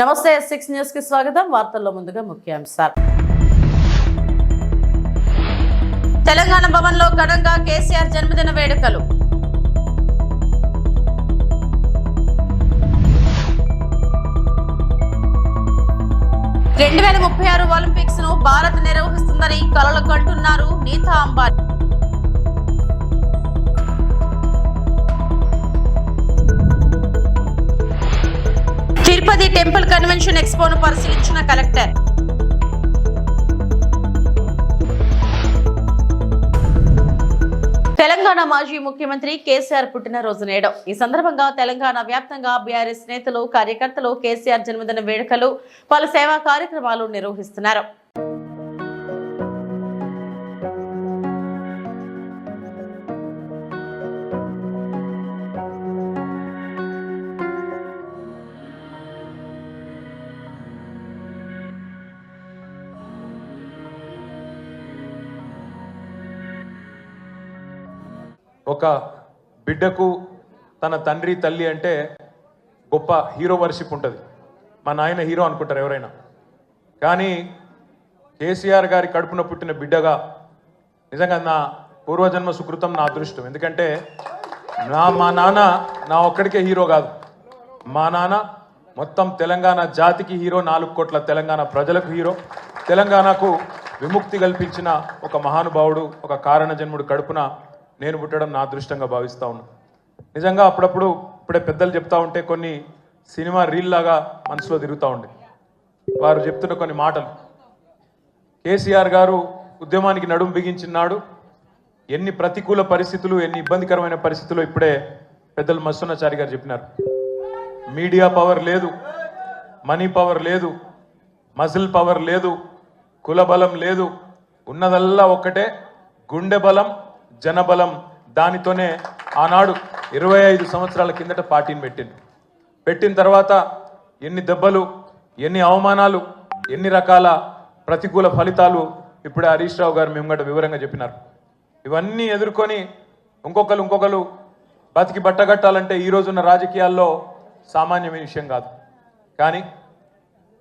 నమస్తే S6 news కి స్వాగతం. వార్తల్లో ముందుగా ముఖ్యాంశాలు. తెలంగాణ భవన్లో ఘనంగా కేసీఆర్ జన్మదిన వేడుకలు. ఒలింపిక్స్ ను భారత్ నిర్వహిస్తుందని కలలు కంటున్నారు నీతా అంబానీ. తిరుపతి టెంపుల్ కన్వెన్షన్ ఎక్స్పోను పరిశీలించిన కలెక్టర్. తెలంగాణ మాజీ ముఖ్యమంత్రి కేసీఆర్ పుట్టినరోజు నేడు. ఈ సందర్భంగా తెలంగాణ వ్యాప్తంగా బీఆర్ఎస్ నేతలు, కార్యకర్తలు కేసీఆర్ జన్మదిన వేడుకలు, పలు సేవా కార్యక్రమాలు నిర్వహిస్తున్నారు. ఒక బిడ్డకు తన తండ్రి తల్లి అంటే గొప్ప హీరో వర్షిప్ ఉంటుంది. మా నాయన హీరో అనుకుంటారు ఎవరైనా. కానీ కేసీఆర్ గారి కడుపున పుట్టిన బిడ్డగా నిజంగా నా పూర్వజన్మ సుకృతం, నా అదృష్టం. ఎందుకంటే మా నాన్న నా ఒక్కడికే హీరో కాదు. మా నాన్న మొత్తం తెలంగాణ జాతికి హీరో, 4 కోట్ల తెలంగాణ ప్రజలకు హీరో. తెలంగాణకు విముక్తి కల్పించిన ఒక మహానుభావుడు, ఒక కారణ జన్ముడు కడుపున నేను పుట్టడం నా అదృష్టంగా భావిస్తూ ఉన్నాను. నిజంగా అప్పుడప్పుడు ఇప్పుడే పెద్దలు చెప్తా ఉంటే కొన్ని సినిమా రీల్ లాగా మనసులో తిరుగుతూ ఉండే. వారు చెప్తున్న కొన్ని మాటలు. కేసీఆర్ గారు ఉద్యమానికి నడుం బిగించినాడు. ఎన్ని ప్రతికూల పరిస్థితులు, ఎన్ని ఇబ్బందికరమైన పరిస్థితులు ఇప్పుడే పెద్దలు మస్సున్నాచారి గారు చెప్పినారు. మీడియా పవర్ లేదు, మనీ పవర్ లేదు, మజిల్ పవర్ లేదు, కుల బలం లేదు. ఉన్నదల్లా ఒక్కటే గుండె బలం, జనబలం. దానితోనే ఆనాడు 25 సంవత్సరాల కిందట పార్టీని పెట్టిన తర్వాత ఎన్ని దెబ్బలు, ఎన్ని అవమానాలు, ఎన్ని రకాల ప్రతికూల ఫలితాలు ఇప్పుడే హరీష్ రావు గారు మేము గంట వివరంగా చెప్పినారు. ఇవన్నీ ఎదుర్కొని ఇంకొకరు బతికి బట్టగట్టాలంటే ఈ రోజున్న రాజకీయాల్లో సామాన్యమైన విషయం కాదు. కానీ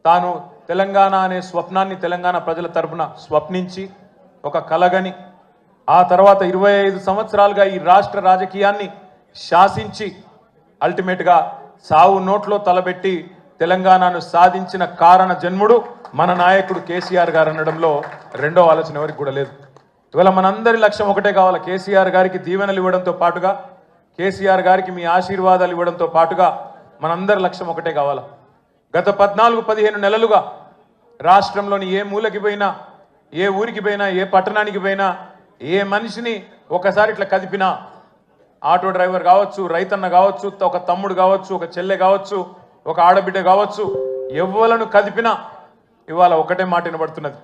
తాను తెలంగాణ అనే స్వప్నాన్ని తెలంగాణ ప్రజల తరఫున స్వప్నించి ఒక కలగని, ఆ తర్వాత 25 సంవత్సరాలుగా ఈ రాష్ట్ర రాజకీయాన్ని శాసించి అల్టిమేట్గా సావు నోట్లో తలబెట్టి తెలంగాణను సాధించిన కారణ జన్ముడు మన నాయకుడు కేసీఆర్ గారు అనడంలో రెండో ఆలోచన ఎవరికి కూడా లేదు. ఇవాళ మనందరి లక్ష్యం ఒకటే కావాలి. కేసీఆర్ గారికి దీవెనలు ఇవ్వడంతో పాటుగా, కేసీఆర్ గారికి మీ ఆశీర్వాదాలు ఇవ్వడంతో పాటుగా మనందరి లక్ష్యం ఒకటే కావాలి. గత 14-15 నెలలుగా రాష్ట్రంలోని ఏ మూలకి పోయినా, ఏ ఊరికి పోయినా, ఏ పట్టణానికి పోయినా, ఏ మనిషిని ఒకసారి ఇట్లా కదిపినా, ఆటో డ్రైవర్ కావచ్చు, రైతన్న కావచ్చు, ఒక తమ్ముడు కావచ్చు, ఒక చెల్లె కావచ్చు, ఒక ఆడబిడ్డ కావచ్చు, ఎవ్వలను కదిపినా ఇవాళ ఒకటే మాట వినబడుతున్నది.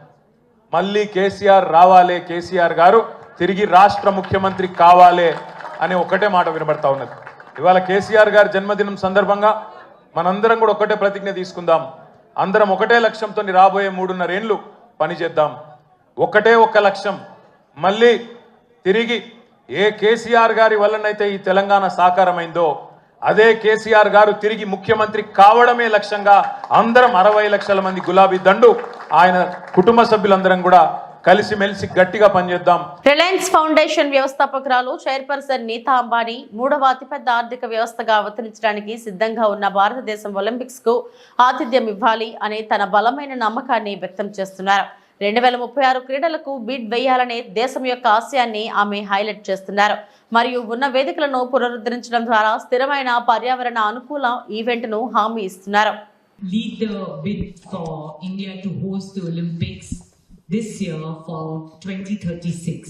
మళ్ళీ కేసీఆర్ రావాలే, కేసీఆర్ గారు తిరిగి రాష్ట్ర ముఖ్యమంత్రి కావాలే అనే ఒకటే మాట వినబడతా ఉన్నది. ఇవాళ కేసీఆర్ గారి జన్మదినం సందర్భంగా మనందరం కూడా ఒకటే ప్రతిజ్ఞ తీసుకుందాం. అందరం ఒకటే లక్ష్యంతో రాబోయే 3.5 ఏళ్ళు పనిచేద్దాం. ఒకటే ఒక్క లక్ష్యం, మళ్ళీ తిరిగి ఏ కేసీఆర్ గారి వల్లనైతే ఈ తెలంగాణ సాకారమైందో అదే కేసీఆర్ గారు తిరిగి ముఖ్యమంత్రి కావడమే లక్ష్యంగా అందరం 60 లక్షల మంది గులాబీ దండు, ఆయన కుటుంబ సభ్యులందరం కూడా కలిసిమెలిసి గట్టిగా పనిచేద్దాం. రిలయన్స్ ఫౌండేషన్ వ్యవస్థాపకురాలు చైర్పర్సన్ నీతా అంబానీ 3వ అతిపెద్ద ఆర్థిక వ్యవస్థగా అవతరించడానికి సిద్ధంగా ఉన్న భారతదేశం ఒలింపిక్స్ కు ఆతిథ్యం ఇవ్వాలి అనే తన బలమైన నమ్మకాన్ని వ్యక్తం చేస్తున్నారు. 2036 క్రీడలకు బిడ్ వేయాలనే దేశం యొక్క ఆశయాన్ని ఆమె హైలైట్ చేస్తున్నారు. మరియు ఉన్న వేదికలను పునరుద్ధరించడం ద్వారా స్థిరమైన పర్యావరణ అనుకూల ఈవెంట్ ను హామీ ఇస్తున్నారు. Lead the bid for India to host the Olympics this year for 2036.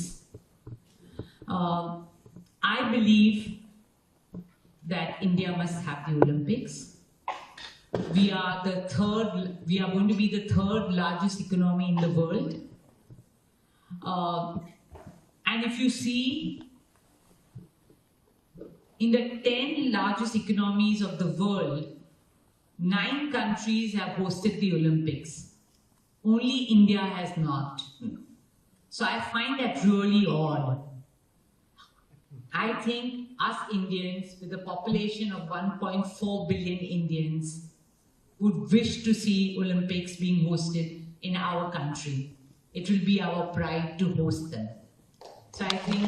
I believe that India must have the Olympics. We are going to be the third largest economy in the world. And if you see, in the 10 largest economies of the world, 9 countries have hosted the Olympics. Only India has not. So I find that really odd. I think us Indians, with a population of 1.4 billion Indians, would wish to see Olympics being hosted in our country. It will be our pride to host them. So I think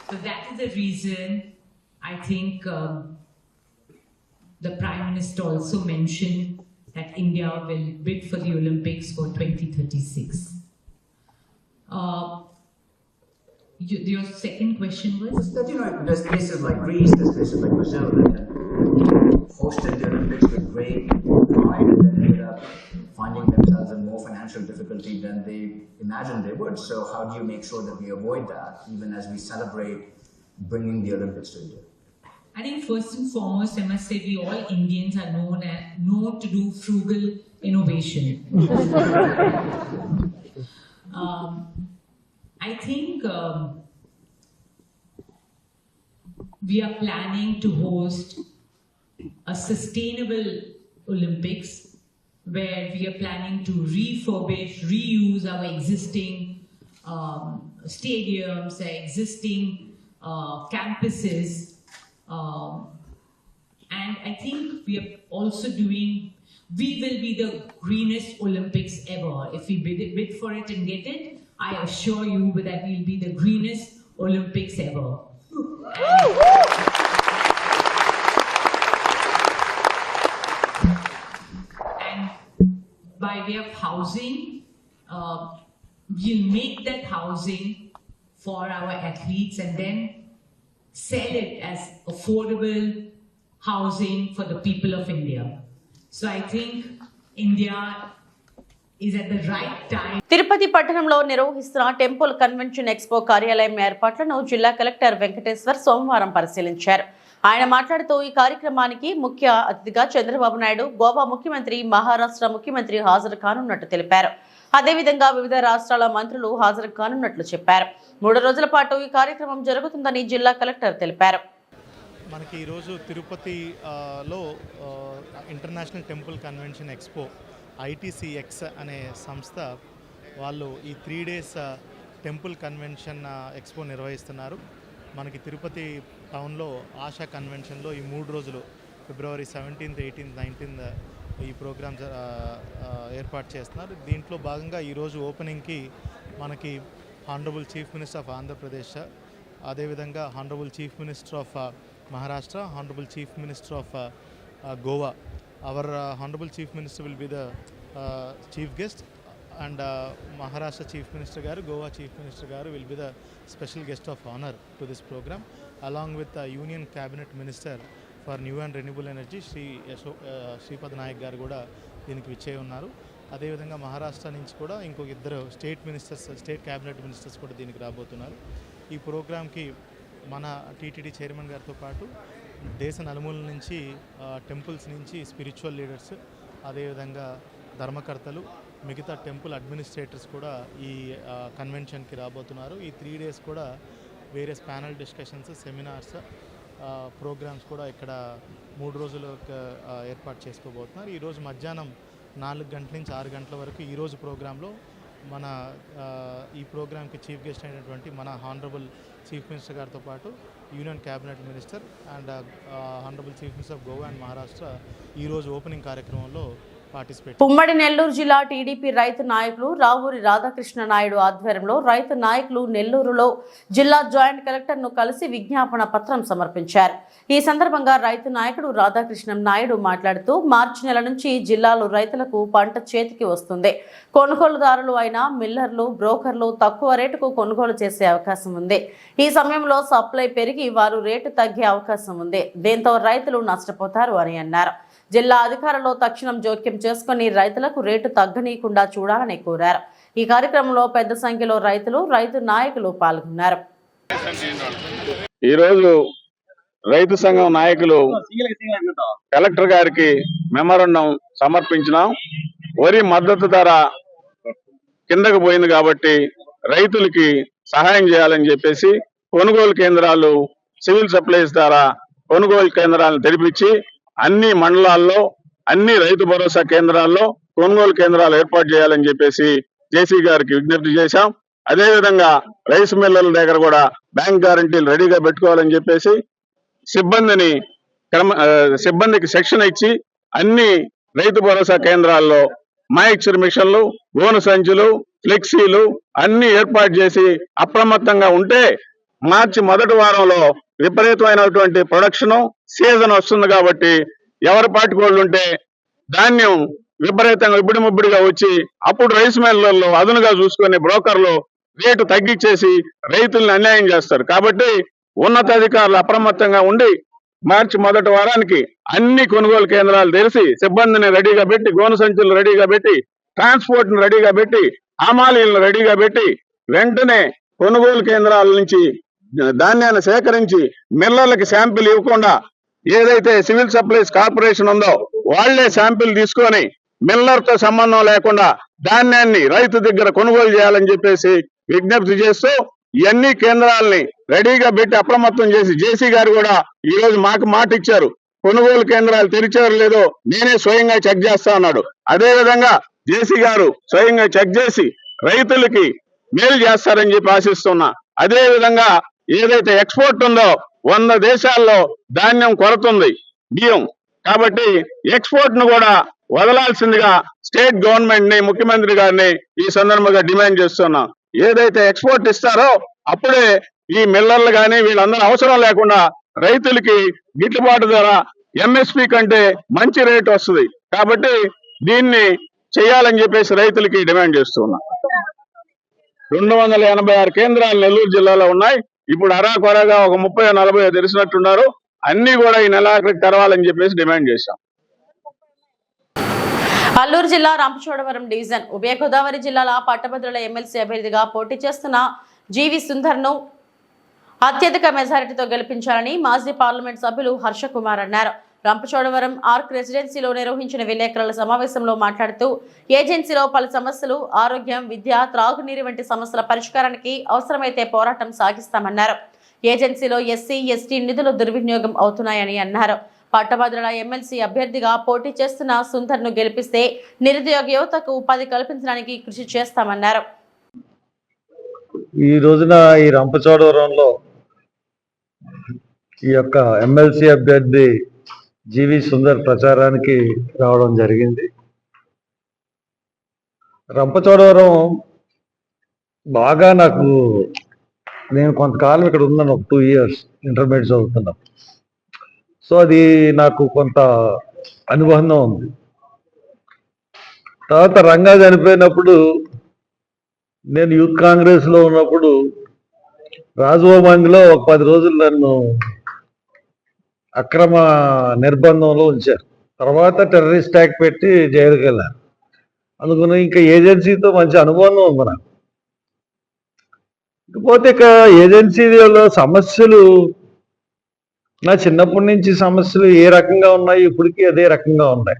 so that is the reason I think the Prime Minister also mentioned that India will bid for the Olympics for 2036. Your second question was? That, there's places like Greece, there's places like Brazil that hosted the Olympics with great pride and then ended up finding themselves in more financial difficulty than they imagined they would. So how do you make sure that we avoid that even as we celebrate bringing the Olympics to India? I think first and foremost, I must say we all Indians are known to do frugal innovation. I think we are planning to host a sustainable Olympics where we are planning to refurbish, reuse our existing stadiums, our existing campuses. And I think we are also we will be the greenest Olympics ever. If we bid for it and get it, I assure you that we'll be the greenest Olympics ever. And by way of housing, we'll make that housing for our athletes and then sell it as affordable housing for the people of India. So I think India is at the right time. Tirupati పట్టణంలో నిర్వహిస్తున్న temple convention expo కార్యాలయం ఏర్పాట్లను జిల్లా collector Venkateshwar సోమవారం పరిశీలించారు. ఆయన మాట్లాడుతూ ఈ కార్యక్రమానికి ముఖ్య అతిథిగా చంద్రబాబు నాయుడు, గోవా ముఖ్యమంత్రి, మహారాష్ట్ర ముఖ్యమంత్రి హాజరు కానున్నట్టు తెలిపారు. అదేవిధంగా వివిధ రాష్ట్రాల మంత్రులు హాజరు కానున్నట్లు చెప్పారు. 3 రోజుల పాటు ఈ కార్యక్రమం జరుగుతుందని జిల్లా కలెక్టర్ తెలిపారు. మనకి ఈరోజు తిరుపతిలో international temple convention expo ITCX అనే సంస్థ వాళ్ళు ఈ 3 days టెంపుల్ కన్వెన్షన్ ఎక్స్పో నిర్వహిస్తున్నారు. మనకి తిరుపతి టౌన్లో ఆశా కన్వెన్షన్లో ఈ 3 రోజులు ఫిబ్రవరి 17th, 18th, 19th ఈ ప్రోగ్రామ్ ఏర్పాటు చేస్తున్నారు. దీంట్లో భాగంగా ఈరోజు ఓపెనింగ్కి మనకి honourable chief minister of Andhra Pradesh, అదేవిధంగా honourable chief minister of Maharashtra, honourable chief minister of Goa. Our Honorable Chief Minister will be the chief guest, and Maharashtra Chief Minister garu, Goa Chief Minister garu will be the special guest of honor to this program, along with the Union Cabinet Minister for New and Renewable Energy, Shripad Nayak garu kuda deeniki vichey unnaru. అదే విధంగా మహారాష్ట్ర నుంచి కూడా ఇంకొక 2 state cabinet ministers కూడా దీనికి రాబోతున్నారు. ఈ ప్రోగ్రామ్కి మన టీటీడీ చైర్మన్ గారితో పాటు దేశ నలుమూలల నుంచి, టెంపుల్స్ నుంచి స్పిరిచువల్ లీడర్స్, అదేవిధంగా ధర్మకర్తలు, మిగతా టెంపుల్ అడ్మినిస్ట్రేటర్స్ కూడా ఈ కన్వెన్షన్కి రాబోతున్నారు. ఈ 3 days కూడా various panel discussions, seminars, programmes కూడా ఇక్కడ 3 రోజులు ఏర్పాటు చేసుకోబోతున్నారు. ఈరోజు మధ్యాహ్నం 4 గంటల నుంచి 6 గంటల వరకు ఈరోజు ప్రోగ్రాంలో మన ఈ ప్రోగ్రామ్కి చీఫ్ గెస్ట్ అయినటువంటి మన హానరబుల్ చీఫ్ మినిస్టర్ గారితో పాటు union cabinet minister and honourable chief minister of Goa and Maharashtra ఈరోజు ఓపెనింగ్ కార్యక్రమంలో పార్టిసిపేట్. ఉమ్మడి నెల్లూరు జిల్లా టీడీపీ రైతు నాయకులు రావూరి రాధాకృష్ణ నాయుడు ఆధ్వర్యంలో రైతు నాయకులు నెల్లూరులో జిల్లా జాయింట్ కలెక్టర్ను కలిసి విజ్ఞాపన పత్రం సమర్పించారు. ఈ సందర్భంగా రైతు నాయకుడు రాధాకృష్ణ నాయుడు మాట్లాడుతూ మార్చి నెల నుంచి జిల్లాలో రైతులకు పంట చేతికి వస్తుంది. కొనుగోలుదారులు అయిన మిల్లర్లు, బ్రోకర్లు తక్కువ రేటుకు కొనుగోలు చేసే అవకాశం ఉంది. ఈ సమయంలో సప్లై పెరిగి వారు రేటు తగ్గే అవకాశం ఉంది. దీంతో రైతులు నష్టపోతారు అని అన్నారు. జిల్లా అధికారులు తక్షణం జోక్యం చేసుకుని రైతులకు రేటు తగ్గనీయకుండా చూడాలని కోరారు. ఈ కార్యక్రమంలో పెద్ద సంఖ్యలో రైతులు, రైతు నాయకులు పాల్గొన్నారు. ఈరోజు రైతు సంఘం నాయకులు కలెక్టర్ గారికి మెమోరాండం సమర్పించినాం. వరి మద్దతు ధర కిందకు పోయింది కాబట్టి రైతులకి సహాయం చేయాలని చెప్పేసి కొనుగోలు కేంద్రాలు, సివిల్ సప్లైస్ ద్వారా కొనుగోలు కేంద్రాలను తెరిపించి అన్ని మండలాల్లో, అన్ని రైతు భరోసా కేంద్రాల్లో కొనుగోలు కేంద్రాలు ఏర్పాటు చేయాలని చెప్పేసి జేసీ గారికి విజ్ఞప్తి చేశాం. అదేవిధంగా రైస్ మిల్లర్ల దగ్గర కూడా బ్యాంక్ గ్యారంటీలు రెడీగా పెట్టుకోవాలని చెప్పేసి సిబ్బందికి శిక్షణ ఇచ్చి అన్ని రైతు భరోసా కేంద్రాల్లో మాయిక్చర్ మిషన్లు, గోను సంచులు, ఫ్లెక్సీలు అన్ని ఏర్పాటు చేసి అప్రమత్తంగా ఉంటే మార్చి మొదటి వారంలో విపరీతమైనటువంటి ప్రొడక్షన్ సీజన్ వస్తుంది కాబట్టి ఎవరి పాటికోళ్ళు ఉంటే ధాన్యం విపరీతంగా ఇబ్బడిముబ్బడిగా వచ్చి అప్పుడు రైస్ మిల్లర్లు అదునుగా చూసుకుని బ్రోకర్లు రేటు తగ్గించేసి రైతుల్ని అన్యాయం చేస్తారు. కాబట్టి ఉన్నతాధికారులు అప్రమత్తంగా ఉండి మార్చి మొదటి వారానికి అన్ని కొనుగోలు కేంద్రాలు తెరిచి సిబ్బందిని రెడీగా పెట్టి, గోను సంచులు రెడీగా పెట్టి, ట్రాన్స్పోర్ట్ ని రెడీగా పెట్టి, హమాలీలను రెడీగా పెట్టి వెంటనే కొనుగోలు కేంద్రాల నుంచి ధాన్యాన్ని సేకరించి మిల్లర్లకి శాంపిల్ ఇవ్వకుండా ఏదైతే సివిల్ సప్లైస్ కార్పొరేషన్ ఉందో వాళ్లే శాంపిల్ తీసుకొని మిల్లర్ తో సంబంధం లేకుండా ధాన్యాన్ని రైతు దగ్గర కొనుగోలు చేయాలని చెప్పేసి విజ్ఞప్తి చేస్తూ ఇవన్నీ కేంద్రాలని రెడీగా పెట్టి అప్రమత్తం చేసి జేసీ గారు కూడా ఈ రోజు మాకు మాట ఇచ్చారు, కొనుగోలు కేంద్రాలు తెరిచారు లేదో నేనే స్వయంగా చెక్ చేస్తా అన్నాడు. అదే విధంగా జేసీ గారు స్వయంగా చెక్ చేసి రైతులకి మేలు చేస్తారని చెప్పి ఆశిస్తున్నా. అదే విధంగా ఏదైతే ఎక్స్పోర్ట్ ఉందో 100 దేశాల్లో ధాన్యం కొరతుంది బియ్యం, కాబట్టి ఎక్స్పోర్ట్ ను కూడా వదలాల్సిందిగా స్టేట్ గవర్నమెంట్ ని, ముఖ్యమంత్రి గారిని ఈ సందర్భంగా డిమాండ్ చేస్తున్నాం. ఏదైతే ఎక్స్పోర్ట్ ఇస్తారో అప్పుడే ఈ మిల్లర్లు కానీ వీళ్ళందరూ అవసరం లేకుండా రైతులకి గిట్టుబాటు ధర ఎంఎస్పి కంటే మంచి రేటు వస్తుంది. కాబట్టి దీన్ని చేయాలని చెప్పేసి రైతులకి డిమాండ్ చేస్తున్నాం. 286 కేంద్రాలు నెల్లూరు జిల్లాలో ఉన్నాయి. ఇప్పుడు అరాకొరగా ఒక 30-40 తెరిచినట్టున్నారు. అన్ని కూడా ఈ నెలాఖరికి తెరవాలని చెప్పేసి డిమాండ్ చేశాం. అల్లూరు జిల్లా రంపచోడవరం డివిజన్ ఉభయ గోదావరి జిల్లాల పట్టభద్రుల ఎమ్మెల్సీ అభ్యర్థిగా పోటీ చేస్తున్న జీవి సుందర్ను అత్యధిక మెజారిటీతో గెలిపించాలని మాజీ పార్లమెంట్ సభ్యులు హర్ష కుమార్ అన్నారు. రంపచోడవరం ఆర్క్ రెసిడెన్సీలో నిర్వహించిన విలేకరుల సమావేశంలో మాట్లాడుతూ ఏజెన్సీలో పలు సమస్యలు, ఆరోగ్యం, విద్య, త్రాగునీరు వంటి సమస్యల పరిష్కారానికి అవసరమైతే పోరాటం సాగిస్తామన్నారు. ఏజెన్సీలో ఎస్సీ, ఎస్టీ నిధులు దుర్వినియోగం అవుతున్నాయని అన్నారు. పట్టభద్రుల ఎమ్మెల్సీ అభ్యర్థిగా పోటీ చేస్తున్న సుందర్ను గెలిపిస్తే నిరుద్యోగ యువతకు ఉపాధి కల్పించడానికి కృషి చేస్తామన్నారు. ఈ రోజున ఈ రంపచోడవరంలో ఈ యొక్క ఎమ్మెల్సీ అభ్యర్థి జీవి సుందర్ ప్రచారానికి రావడం జరిగింది. రంపచోడవరం బాగా నేను కొంతకాలం ఇక్కడ ఉన్నాను, ఒక 2 years ఇంటర్మీడియట్ చదువుతున్నాను. సో అది నాకు కొంత అనుబంధం ఉంది. తర్వాత రంగా చనిపోయినప్పుడు నేను యూత్ కాంగ్రెస్ లో ఉన్నప్పుడు రాజభవన్లో ఒక 10 రోజులు నన్ను అక్రమ నిర్బంధంలో ఉంచారు. తర్వాత టెర్రరిస్ట్ యాక్ట్ పెట్టి జైలుకి వెళ్ళాను. అందుకని ఇంకా ఏజెన్సీతో మంచి అనుబంధం ఉంది నాకు. ఇకపోతే ఇక ఏజెన్సీలో సమస్యలు, నా చిన్నప్పటి నుంచి సమస్యలు ఏ రకంగా ఉన్నాయి, ఇప్పటికీ అదే రకంగా ఉన్నాయి.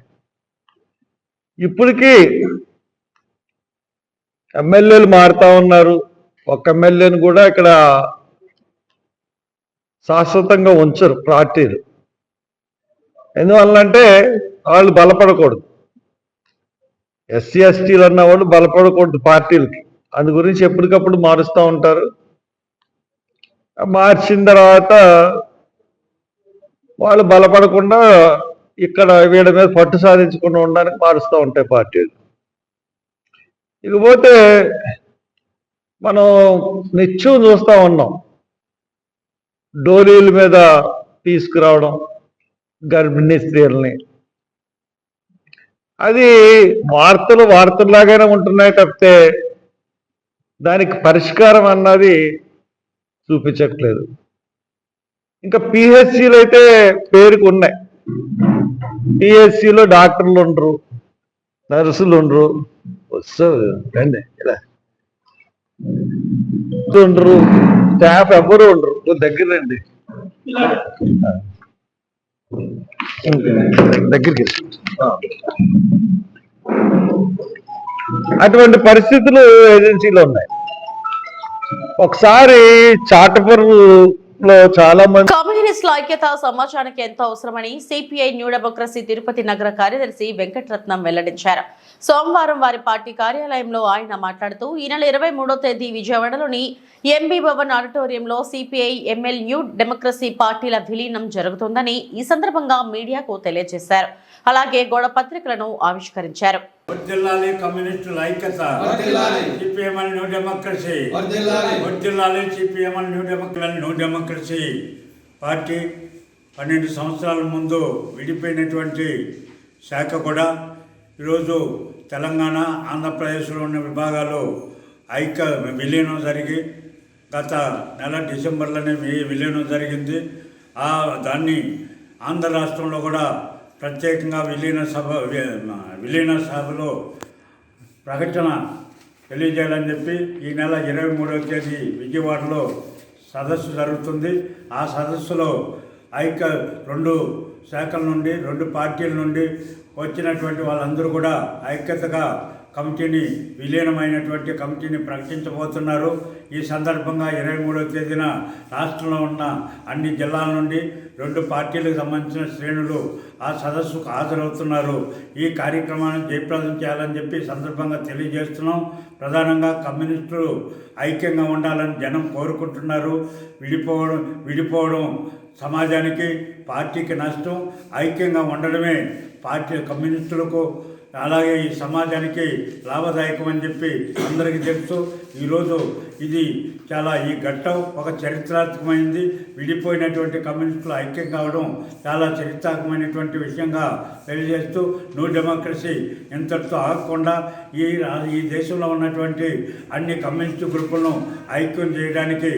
ఇప్పటికీ ఎమ్మెల్యేలు మారుతా ఉన్నారు. ఒక ఎమ్మెల్యేని కూడా ఇక్కడ శాశ్వతంగా ఉంచరు పార్టీలు. ఎందువల్లంటే వాళ్ళు బలపడకూడదు. ఎస్సీ ఎస్టీలు అన్న వాళ్ళు బలపడకూడదు పార్టీలకి. అందు గురించి ఎప్పటికప్పుడు మారుస్తూ ఉంటారు. మార్చిన తర్వాత వాళ్ళు బలపడకుండా ఇక్కడ వీళ్ళ మీద పట్టు సాధించకుండా ఉండడానికి మారుస్తూ ఉంటాయి పార్టీలు. ఇకపోతే మనం నిత్యం చూస్తూ ఉన్నాం, డోలీల మీద తీసుకురావడం గర్భిణీ స్త్రీలని. అది వార్తల్లాగానే ఉంటున్నాయి తప్పితే దానికి పరిష్కారం అన్నది చూపించట్లేదు. ఇంకా పిహెచ్సిలు అయితే పేరుకు ఉన్నాయి. పిహెచ్సిలో డాక్టర్లు ఉండరు, నర్సులు ఉండరు, ఉండరు, స్టాఫ్ ఎవ్వరు ఉండరు. దగ్గర రండి, దగ్గరికి. అటువంటి పరిస్థితులు ఏజెన్సీలో ఉన్నాయి. ఒకసారి చాటపర్రు లో చాలా మంది కమ్యూనిస్టుల ఐక్యత సమాజానికి ఎంతో అవసరమని సిపిఐ న్యూ డెమోక్రసీ తిరుపతి నగర కార్యదర్శి వెంకటరత్నం వెల్లడించారు. సోమవారం వారి పార్టీ కార్యాలయంలో ఆయన మాట్లాడుతూ ఈ నెల 23వ తేదీ విజయవాడలోని ఎంబీ భవన్ ఆడిటోరియంలో సిపిఐ ఎంఎల్ న్యూ డెమోక్రసీ పార్టీల విలీనం జరుగుతుందని ఈ సందర్భంగా మీడియాకు తెలియజేశారు. అలాగే గోడ పత్రికలను ఆవిష్కరించారు. వర్ధిల్లాలి కమ్యూనిస్టుల ఐక్యత, సిపిఎం న్యూ డెమోక్రసీ, వర్ధిల్లాలి సిపిఎం న్యూ డెమోక్రసీ పార్టీ 12 సంవత్సరాల ముందు విడిపోయినటువంటి శాఖ కూడా ఈరోజు తెలంగాణ, ఆంధ్రప్రదేశ్లో ఉన్న విభాగాలు విలీనం జరిగి గత నెల డిసెంబర్లోనే విలీనం జరిగింది. దాన్ని ఆంధ్ర రాష్ట్రంలో కూడా ప్రత్యేకంగా విలీన సభలో ప్రకటన తెలియజేయాలని చెప్పి ఈ నెల 23వ తేదీ విజయవాడలో సదస్సు జరుగుతుంది. ఆ సదస్సులో 2 శాఖల నుండి 2 పార్టీల నుండి వచ్చినటువంటి వాళ్ళందరూ కూడా ఐక్యతగా విలీనమైనటువంటి కమిటీని ప్రకటించబోతున్నారు. ఈ సందర్భంగా 23వ తేదీన రాష్ట్రంలో ఉన్న అన్ని జిల్లాల నుండి 2 పార్టీలకు సంబంధించిన శ్రేణులు ఆ సదస్సుకు హాజరవుతున్నారు. ఈ కార్యక్రమాన్ని జయప్రదం చేయాలని చెప్పి సందర్భంగా తెలియజేస్తున్నాం. ప్రధానంగా కమ్యూనిస్టులు ఐక్యంగా ఉండాలని జనం కోరుకుంటున్నారు. విడిపోవడం సమాజానికి, పార్టీకి నష్టం. ఐక్యంగా ఉండడమే కమ్యూనిస్టులకు అలాగే ఈ సమాజానికి లాభదాయకం అని చెప్పి అందరికీ తెలుసు. ఈరోజు ఇది ఈ ఘట్టం ఒక చరిత్రాత్మకమైంది. విడిపోయినటువంటి కమ్యూనిస్టులు ఐక్యం కావడం చాలా చరిత్రాత్మకమైనటువంటి విషయంగా తెలియజేస్తూ న్యూ డెమోక్రసీ ఇంతటితో ఆగకుండా ఈ దేశంలో ఉన్నటువంటి అన్ని కమ్యూనిస్టు గ్రూపులను ఐక్యం చేయడానికి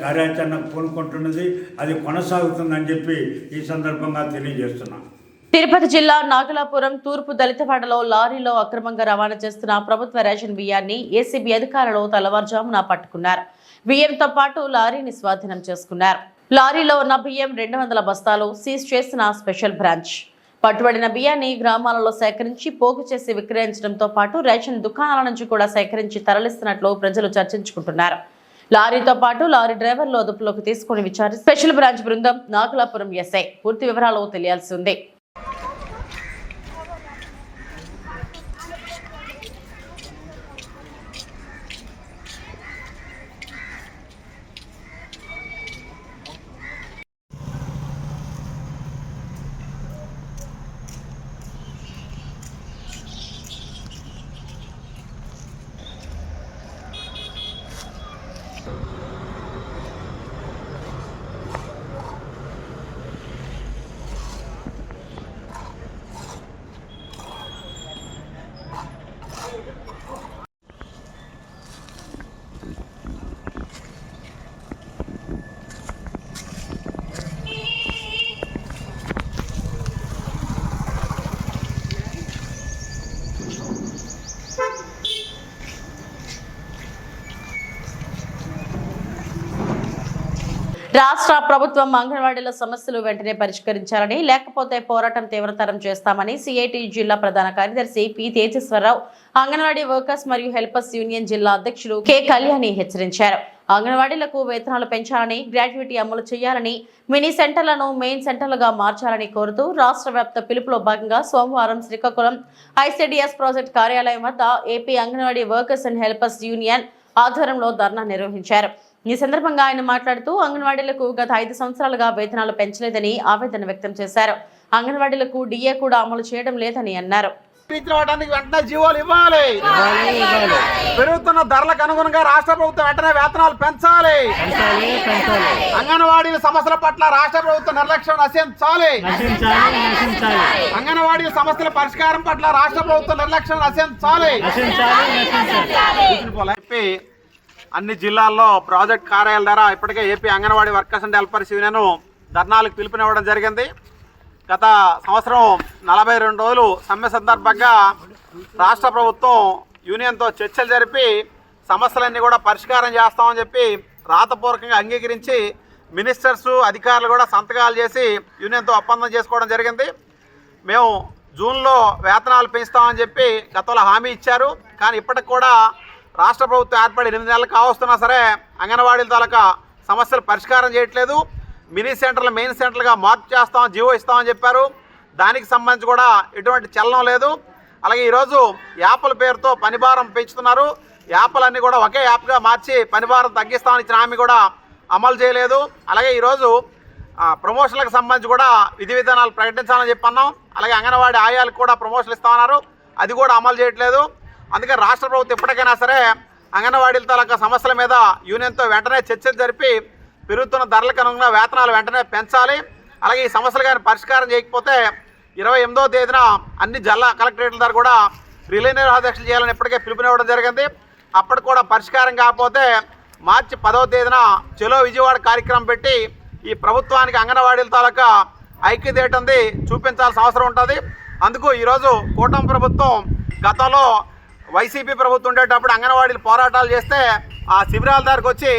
కార్యాచరణ పూనుకుంటున్నది. అది కొనసాగుతుందని చెప్పి ఈ సందర్భంగా తెలియజేస్తున్నాం. తిరుపతి జిల్లా నాగలాపురం తూర్పు దళితవాడలో లారీలో అక్రమంగా రవాణా చేస్తున్న ప్రభుత్వ రేషన్ బియ్యాన్ని ఏసీబీ అధికారులు తెల్లవారుజామున పట్టుకున్నారు. బియ్యంతో పాటు లారీని స్వాధీనం చేసుకున్నారు. లారీలో ఉన్న బియ్యం 200 బస్తాలు సీజ్ చేసిన స్పెషల్ బ్రాంచ్. పట్టుబడిన బియ్యాన్ని గ్రామాలలో సేకరించి పోగు చేసి విక్రయించడంతో పాటు రేషన్ దుకాణాల నుంచి కూడా సేకరించి తరలిస్తున్నట్లు ప్రజలు చర్చించుకుంటున్నారు. లారీతో పాటు లారీ డ్రైవర్లు అదుపులోకి తీసుకుని విచారి స్పెషల్ బ్రాంచ్ బృందం నాగలాపురం ఎస్ఐ పూర్తి వివరాలు తెలియాల్సి ఉంది. రాష్ట్ర ప్రభుత్వం అంగన్వాడీల సమస్యలు వెంటనే పరిష్కరించాలని, లేకపోతే పోరాటం తీవ్రతరం చేస్తామని సిఐటి జిల్లా ప్రధాన కార్యదర్శి పి తేజేశ్వరరావు, అంగన్వాడీ వర్కర్స్ మరియు హెల్పర్స్ యూనియన్ జిల్లా అధ్యక్షులు కె కళ్యాణి హెచ్చరించారు. అంగన్వాడీలకు వేతనాలు పెంచాలని, గ్రాట్యుటీ అమలు చేయాలని, మినీ సెంటర్లను మెయిన్ సెంటర్లుగా మార్చాలని కోరుతూ రాష్ట్ర వ్యాప్త పిలుపులో భాగంగా సోమవారం శ్రీకాకుళం ఐసిడిఎస్ ప్రాజెక్ట్ కార్యాలయం వద్ద AP anganwadi workers and helpers union ఆధ్వర్యంలో ధర్నా నిర్వహించారు. ఈ సందర్భంగా ఆయన మాట్లాడుతూ అంగన్వాడీలకు గత 5 సంవత్సరాలుగా వేతనాలు పెంచలేదని ఆవేదన వ్యక్తం చేశారు. అంగన్వాడీలకు డిఏ కూడా అమలు చేయడం లేదని అన్నారు. వెంటనే జీవోలు ఇవ్వాలి. పెరుగుతున్న ధరలకు అనుగుణంగా రాష్ట్ర ప్రభుత్వం వెంటనే వేతనాలు పెంచాలి. అంగన్వాడీల సమస్యల పట్ల రాష్ట్ర ప్రభుత్వం నిర్లక్ష్యం నశించాలి. అంగన్వాడీల సమస్యల పరిష్కారం పట్ల రాష్ట్ర ప్రభుత్వం నిర్లక్ష్యం నశించాలి. అన్ని జిల్లాల్లో ప్రాజెక్ట్ కార్యాలయాల ద్వారా ఇప్పటికే AP anganwadi workers and helpers union ధర్నాలకు పిలుపునివ్వడం జరిగింది. గత సంవత్సరం 42 రోజులు సమ్మె సందర్భంగా రాష్ట్ర ప్రభుత్వం యూనియన్తో చర్చలు జరిపి సమస్యలన్నీ కూడా పరిష్కారం చేస్తామని చెప్పి రాతపూర్వకంగా అంగీకరించి మినిస్టర్స్ అధికారులు కూడా సంతకాలు చేసి యూనియన్తో ఒప్పందం చేసుకోవడం జరిగింది. మేము జూన్లో వేతనాలు పెంచుతామని చెప్పి గతంలో హామీ ఇచ్చారు. కానీ ఇప్పటికి కూడా రాష్ట్ర ప్రభుత్వం ఏర్పడి 8 నెలలు కావస్తున్నా సరే అంగన్వాడీల తాలూకా సమస్యలు పరిష్కారం చేయట్లేదు. మినీ సెంటర్లు మెయిన్ సెంటర్లుగా మార్పు చేస్తాం, జీవో ఇస్తామని చెప్పారు. దానికి సంబంధించి కూడా ఎటువంటి చలనం లేదు. అలాగే ఈరోజు యాప్ల పేరుతో పనిభారం పెంచుతున్నారు. యాప్లన్నీ కూడా ఒకే యాప్గా మార్చి పనిభారం తగ్గిస్తామని ఇచ్చిన హామీ కూడా అమలు చేయలేదు. అలాగే ఈరోజు ప్రమోషన్లకు సంబంధించి కూడా విధి విధానాలు ప్రకటించాలని చెప్పన్నాం. అలాగే అంగన్వాడీ ఆయాలకు కూడా ప్రమోషన్లు ఇస్తామన్నారు, అది కూడా అమలు చేయట్లేదు. అందుకే రాష్ట్ర ప్రభుత్వం ఎప్పటికైనా సరే అంగన్వాడీల తాలూకా సమస్యల మీద యూనియన్తో వెంటనే చర్చలు జరిపి పెరుగుతున్న ధరలకు అనుగుణంగా వేతనాలు వెంటనే పెంచాలి. అలాగే ఈ సమస్యలు కానీ పరిష్కారం చేయకపోతే 28వ తేదీన అన్ని జిల్లా కలెక్టరేట్ల ద్వారా కూడా రిలే నిరాదీక్షలు చేయాలని ఇప్పటికే పిలుపునివ్వడం జరిగింది. అప్పటికి కూడా పరిష్కారం కాకపోతే మార్చి 10వ తేదీన చలో విజయవాడ కార్యక్రమం పెట్టి ఈ ప్రభుత్వానికి అంగన్వాడీల తాలూకా ఐక్యత ఉంది చూపించాల్సిన అవసరం ఉంటుంది. అందుకు ఈరోజు కూటమి ప్రభుత్వం గతంలో వైసీపీ ప్రభుత్వం ఉండేటప్పుడు అంగన్వాడీలు పోరాటాలు చేస్తే ఆ శిబిరాల దగ్గరకు వచ్చి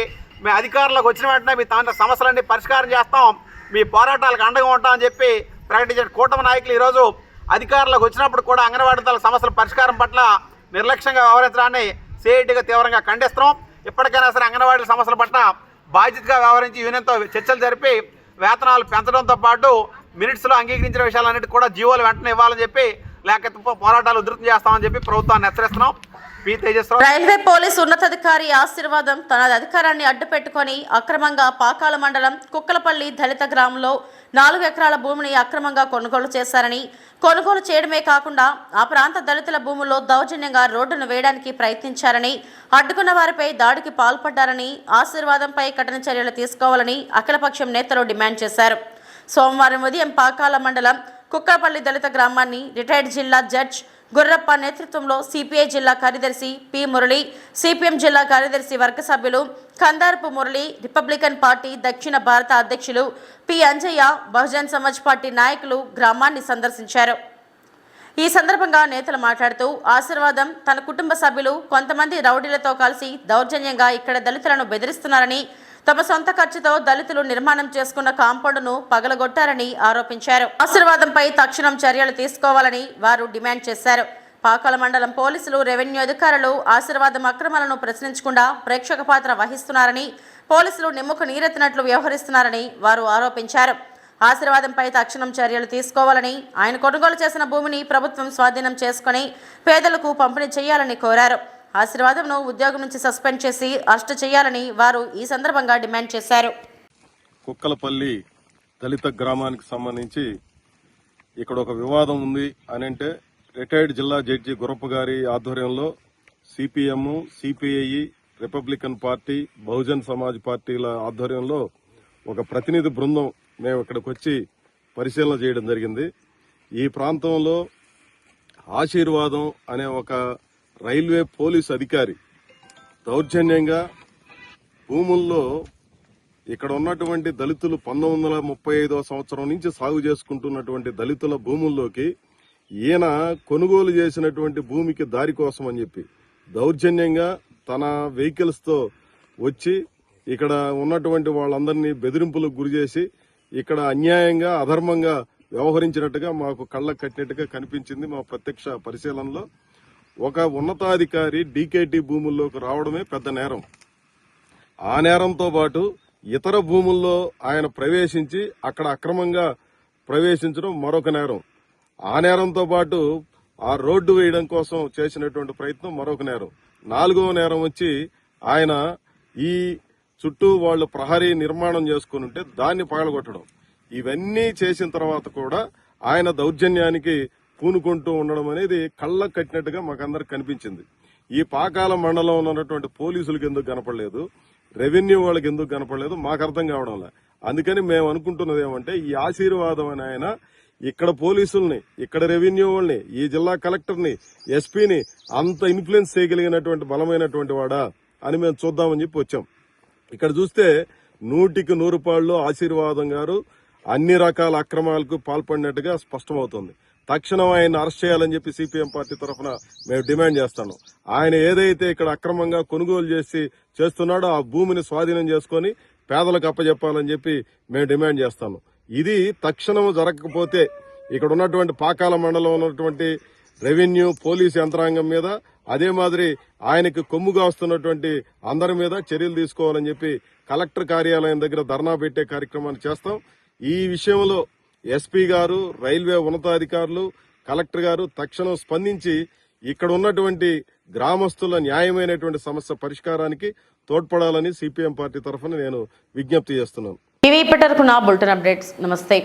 మీ అధికారంలోకి వచ్చిన వెంటనే మీ సమస్యలన్నీ పరిష్కారం చేస్తాం, మీ పోరాటాలకు అండగా ఉంటామని చెప్పి ప్రకటించిన కూటమి నాయకులు ఈరోజు అధికారంలోకి వచ్చినప్పుడు కూడా అంగన్వాడీ సమస్యల పరిష్కారం పట్ల నిర్లక్ష్యంగా వ్యవహరించడాన్ని సిఐటిగా తీవ్రంగా ఖండిస్తున్నాం. ఇప్పటికైనా సరే అంగన్వాడీ సమస్యల పట్ల బాధ్యతగా వ్యవహరించి యూనియన్తో చర్చలు జరిపి వేతనాలు పెంచడంతో పాటు మినిట్స్లో అంగీకరించిన విషయాలన్నిటి కూడా జీవోలు వెంటనే ఇవ్వాలని చెప్పి, లేకపోతే పోరాటాలు ఉధృతం చేస్తామని చెప్పి ప్రభుత్వాన్ని హెచ్చరిస్తున్నాం. రైల్వే పోలీసు ఉన్నతాధికారి ఆశీర్వాదం తన అధికారాన్ని అడ్డుపెట్టుకుని అక్రమంగా పాకాల మండలం కుక్కలపల్లి దళిత గ్రామంలో 4 ఎకరాల భూమిని అక్రమంగా కొనుగోలు చేశారని, కొనుగోలు చేయడమే కాకుండా ఆ ప్రాంత దళితుల భూముల్లో దౌర్జన్యంగా రోడ్డును వేయడానికి ప్రయత్నించారని, అడ్డుకున్న వారిపై దాడికి పాల్పడ్డారని, ఆశీర్వాదంపై కఠిన చర్యలు తీసుకోవాలని అఖిలపక్షం నేతలు డిమాండ్ చేశారు. సోమవారం ఉదయం పాకాల మండలం కుక్కలపల్లి దళిత గ్రామాన్ని రిటైర్డ్ జిల్లా జడ్జ్ గుర్రప్ప నేతృత్వంలో సిపిఐ జిల్లా కార్యదర్శి పి మురళి, సిపిఎం జిల్లా కార్యదర్శి వర్గ సభ్యులు కందారపు మురళి, రిపబ్లికన్ పార్టీ దక్షిణ భారత అధ్యక్షులు పి అంజయ్య, బహుజన్ సమాజ్ పార్టీ నాయకులు గ్రామాన్ని సందర్శించారు. ఈ సందర్భంగా నేతలు మాట్లాడుతూ ఆశీర్వాదం తన కుటుంబ సభ్యులు కొంతమంది రౌడీలతో కలిసి దౌర్జన్యంగా ఇక్కడ దళితులను బెదిరిస్తున్నారని, తమ సొంత ఖర్చుతో దళితులు నిర్మాణం చేసుకున్న కాంపౌండ్ను పగలగొట్టారని ఆరోపించారు. ఆశీర్వాదంపై తక్షణం చర్యలు తీసుకోవాలని వారు డిమాండ్ చేశారు. పాకాల మండలం పోలీసులు, రెవెన్యూ అధికారులు ఆశీర్వాదం అక్రమాలను ప్రశ్నించకుండా ప్రేక్షక పాత్ర వహిస్తున్నారని, పోలీసులు నిమ్మకు నీరెత్తినట్లు వ్యవహరిస్తున్నారని వారు ఆరోపించారు. ఆశీర్వాదంపై తక్షణం చర్యలు తీసుకోవాలని, ఆయన కొనుగోలు చేసిన భూమిని ప్రభుత్వం స్వాధీనం చేసుకుని పేదలకు పంపిణీ చేయాలని కోరారు. ఆశీర్వాదంను ఉద్యోగం నుంచి సస్పెండ్ చేసి అరెస్టు చేయాలని వారు ఈ సందర్భంగా డిమాండ్ చేశారు. కుక్కలపల్లి దళిత గ్రామానికి సంబంధించి ఇక్కడ ఒక వివాదం ఉంది అని అంటే, రిటైర్డ్ జిల్లా జడ్జి గురప్ప గారి ఆధ్వర్యంలో CPM, CPI, Republican party, Bahujan Samaj పార్టీల ఆధ్వర్యంలో ఒక ప్రతినిధి బృందం మేము ఇక్కడికి వచ్చి పరిశీలన చేయడం జరిగింది. ఈ ప్రాంతంలో ఆశీర్వాదం అనే ఒక రైల్వే పోలీసు అధికారి దౌర్జన్యంగా భూముల్లో ఇక్కడ ఉన్నటువంటి దళితులు 1935వ సంవత్సరం నుంచి సాగు చేసుకుంటున్నటువంటి దళితుల భూముల్లోకి ఈయన కొనుగోలు చేసినటువంటి భూమికి దారి కోసం అని చెప్పి దౌర్జన్యంగా తన వెహికల్స్ తో వచ్చి ఇక్కడ ఉన్నటువంటి వాళ్ళందరినీ బెదిరింపులకు గురి చేసి ఇక్కడ అన్యాయంగా, అధర్మంగా వ్యవహరించినట్టుగా మాకు కళ్ళకు కట్టినట్టుగా కనిపించింది మా ప్రత్యక్ష పరిశీలనలో. ఒక ఉన్నతాధికారి డీకేటీ భూముల్లోకి రావడమే పెద్ద నేరం. ఆ నేరంతో పాటు ఇతర భూముల్లో ఆయన ప్రవేశించి అక్కడ అక్రమంగా ప్రవేశించడం మరొక నేరం. ఆ నేరంతో పాటు ఆ రోడ్డు వేయడం కోసం చేసినటువంటి ప్రయత్నం మరొక నేరం. 4వ నేరం వచ్చి ఆయన ఈ చుట్టూ వాళ్ళు ప్రహరీ నిర్మాణం చేసుకుని ఉంటే దాన్ని పగలగొట్టడం. ఇవన్నీ చేసిన తర్వాత కూడా ఆయన దౌర్జన్యానికి పూనుకుంటూ ఉండడం అనేది కళ్ళకు కట్టినట్టుగా మాకందరికి కనిపించింది. ఈ పాకాల మండలంలో ఉన్నటువంటి పోలీసులకు ఎందుకు కనపడలేదు, రెవెన్యూ వాళ్ళకి ఎందుకు కనపడలేదు మాకు అర్థం కావడంలే. అందుకని మేము అనుకుంటున్నది ఏమంటే, ఈ ఆశీర్వాదం అని ఆయన ఇక్కడ పోలీసుల్ని, ఇక్కడ రెవెన్యూ వాళ్ళని, ఈ జిల్లా కలెక్టర్ని, ఎస్పీని అంత ఇన్ఫ్లుయెన్స్ చేయగలిగినటువంటి బలమైనటువంటి వాడా అని మేము చూద్దామని చెప్పి వచ్చాం. ఇక్కడ చూస్తే 100కి 100 పాళ్ళు ఆశీర్వాదం గారు అన్ని రకాల అక్రమాలకు పాల్పడినట్టుగా స్పష్టమవుతుంది. తక్షణం ఆయన అరెస్ట్ చేయాలని చెప్పి సిపిఎం పార్టీ తరఫున మేము డిమాండ్ చేస్తాను. ఆయన ఏదైతే ఇక్కడ అక్రమంగా కొనుగోలు చేస్తున్నాడో ఆ భూమిని స్వాధీనం చేసుకుని పేదలకు అప్పచెప్పాలని చెప్పి మేము డిమాండ్ చేస్తాను. ఇది తక్షణం జరగకపోతే ఇక్కడ ఉన్నటువంటి పాకాల మండలం ఉన్నటువంటి రెవెన్యూ, పోలీసు యంత్రాంగం మీద అదే మాదిరి ఆయనకు కొమ్ముగా వస్తున్నటువంటి అందరి మీద చర్యలు తీసుకోవాలని చెప్పి కలెక్టర్ కార్యాలయం దగ్గర ధర్నా పెట్టే కార్యక్రమాన్ని చేస్తాం. ఈ విషయంలో ఎస్పీ గారు, రైల్వే ఉన్నతాధికారులు, కలెక్టర్ గారు తక్షణం స్పందించి ఇక్కడ ఉన్నటువంటి గ్రామస్తుల న్యాయమైనటువంటి సమస్య పరిష్కారానికి తోడ్పడాలని సిపిఎం పార్టీ తరఫున నేను విజ్ఞప్తి చేస్తున్నాను. ఇవి ఇప్పటివరకు నా బులెటిన్ అప్డేట్స్. నమస్తే.